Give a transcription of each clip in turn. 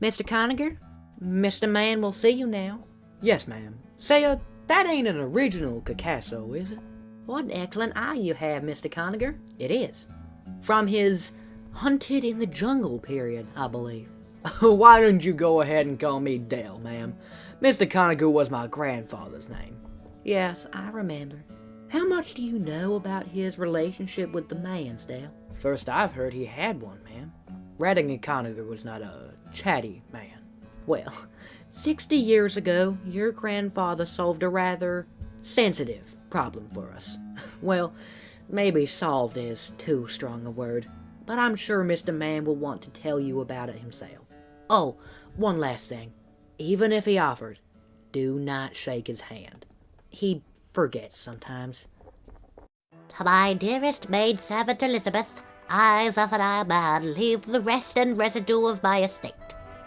Mr. Conager? Mr. Man will see you now. Yes, ma'am. Say, that ain't an original Picasso, is it? What an excellent eye you have, Mr. Conager. It is. From his Hunted in the Jungle period, I believe. Why don't you go ahead and call me Dale, ma'am? Mr. Conager was my grandfather's name. Yes, I remember. How much do you know about his relationship with the Mans, Dale? First I've heard he had one, ma'am. Redding Conager was not a chatty man. Well, 60 years ago, your grandfather solved a rather sensitive problem for us. Well, maybe solved is too strong a word, but I'm sure Mr. Man will want to tell you about it himself. Oh, one last thing. Even if he offered, do not shake his hand. He forgets sometimes. To my dearest maid-servant Elizabeth, I, Zephyr Man, leave the rest and residue of my estate.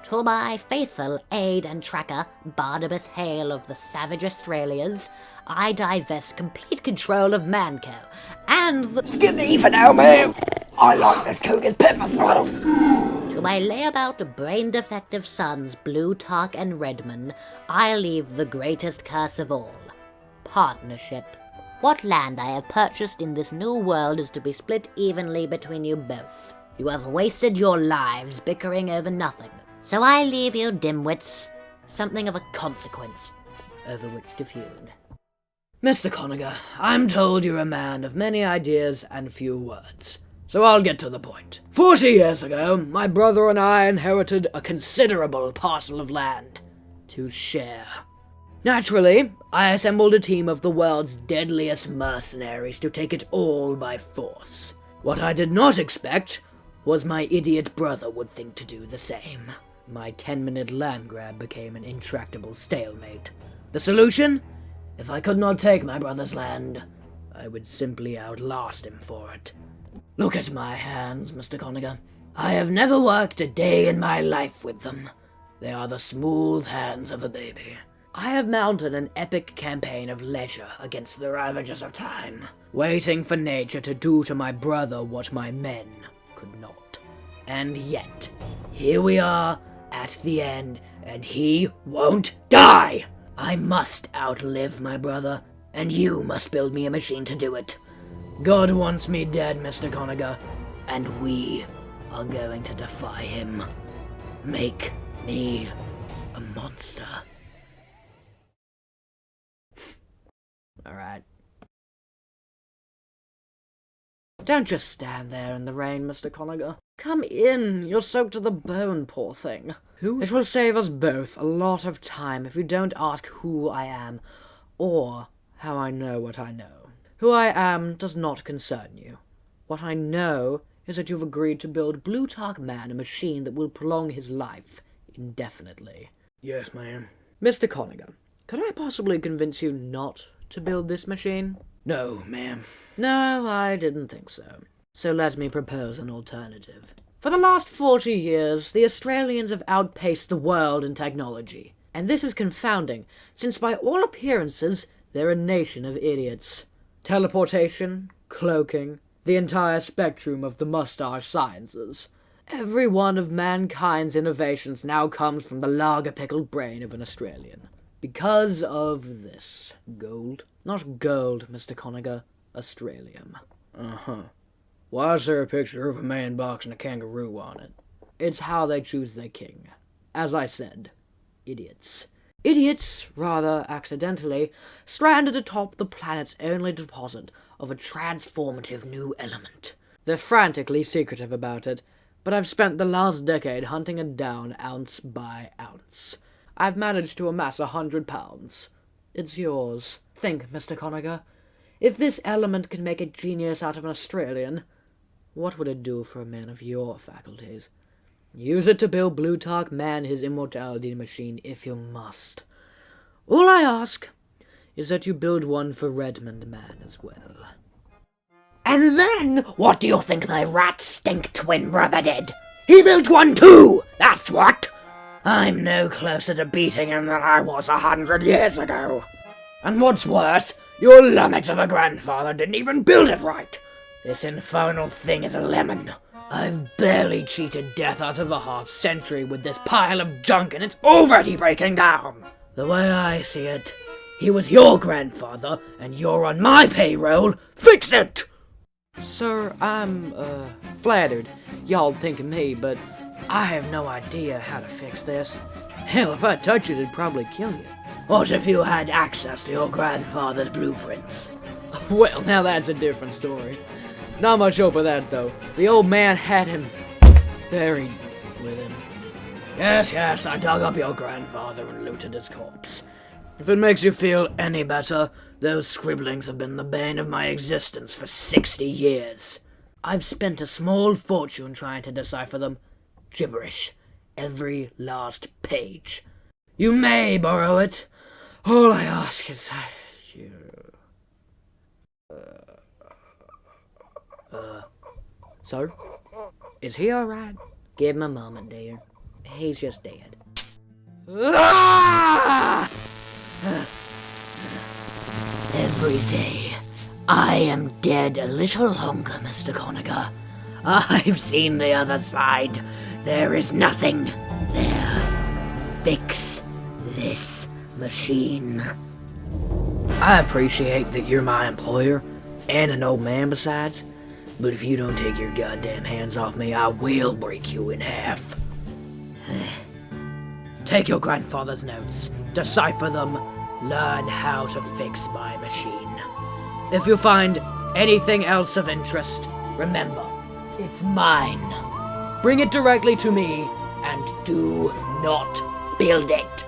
To my faithful aide and tracker, Barnabas Hale of the Savage Australias, I divest complete control of Manco, and the— Skip me for now, ma'am! I like this cougar's pepper sauce! To my layabout brain-defective sons, Bluetark and Redman, I leave the greatest curse of all, partnership. What land I have purchased in this new world is to be split evenly between you both. You have wasted your lives bickering over nothing. So I leave you, dimwits, something of a consequence over which to feud. Mr. Conager, I'm told you're a man of many ideas and few words, so I'll get to the point. 40 years ago, my brother and I inherited a considerable parcel of land to share. Naturally, I assembled a team of the world's deadliest mercenaries to take it all by force. What I did not expect was my idiot brother would think to do the same. My 10-minute land grab became an intractable stalemate. The solution? If I could not take my brother's land, I would simply outlast him for it. Look at my hands, Mr. Conager. I have never worked a day in my life with them. They are the smooth hands of a baby. I have mounted an epic campaign of leisure against the ravages of time, waiting for nature to do to my brother what my men could not. And yet, here we are, at the end, and he won't die! I must outlive my brother, and you must build me a machine to do it. God wants me dead, Mr. Conager, and we are going to defy him. Make me a monster. Alright. Don't just stand there in the rain, Mr. Conager. Come in, you're soaked to the bone, poor thing. It will save us both a lot of time if you don't ask who I am, or how I know what I know. Who I am does not concern you. What I know is that you've agreed to build Bluetark Man a machine that will prolong his life indefinitely. Yes, ma'am. Mr. Conager, could I possibly convince you not to build this machine? No, ma'am. No, I didn't think so. So let me propose an alternative. For the last 40 years, the Australians have outpaced the world in technology. And this is confounding, since by all appearances, they're a nation of idiots. Teleportation, cloaking, the entire spectrum of the mustache sciences. Every one of mankind's innovations now comes from the lager-pickled brain of an Australian. Because of this. Gold? Not gold, Mr. Conager. Australium. Uh-huh. Why is there a picture of a man boxing a kangaroo on it? It's how they choose their king. As I said, idiots. Idiots, rather accidentally, stranded atop the planet's only deposit of a transformative new element. They're frantically secretive about it, but I've spent the last decade hunting it down ounce by ounce. I've managed to amass 100 pounds. It's yours. Think, Mr. Conager. If this element can make a genius out of an Australian, what would it do for a man of your faculties? Use it to build Bluetark Man his immortality machine if you must. All I ask is that you build one for Redmond Man as well. And then, what do you think my rat-stink twin brother did? He built one too, that's what! I'm no closer to beating him than I was 100 years ago. And what's worse, your lummox of a grandfather didn't even build it right. This infernal thing is a lemon. I've barely cheated death out of a half-century with this pile of junk, and it's already breaking down! The way I see it, he was your grandfather, and you're on my payroll. Fix it! Sir, I'm, flattered y'all think of me, but I have no idea how to fix this. Hell, if I touch it, it'd probably kill you. What if you had access to your grandfather's blueprints? Well, now that's a different story. Not much hope of that, though. The old man had him buried with him. Yes, I dug up your grandfather and looted his corpse. If it makes you feel Any better, those scribblings have been the bane of my existence for 60 years. I've spent a small fortune trying to decipher them. Gibberish. Every last page. You may borrow it. All I ask is that you... Sir? Is he alright? Give him a moment, dear. He's just dead. Every day, I am dead a little longer, Mr. Conager. I've seen the other side. There is nothing there. Fix this machine. I appreciate that you're my employer, and an old man besides, but if you don't take your goddamn hands off me, I will break you in half. Take your grandfather's notes, decipher them, learn how to fix my machine. If you find anything else of interest, remember, it's mine. Bring it directly to me, and do not build it.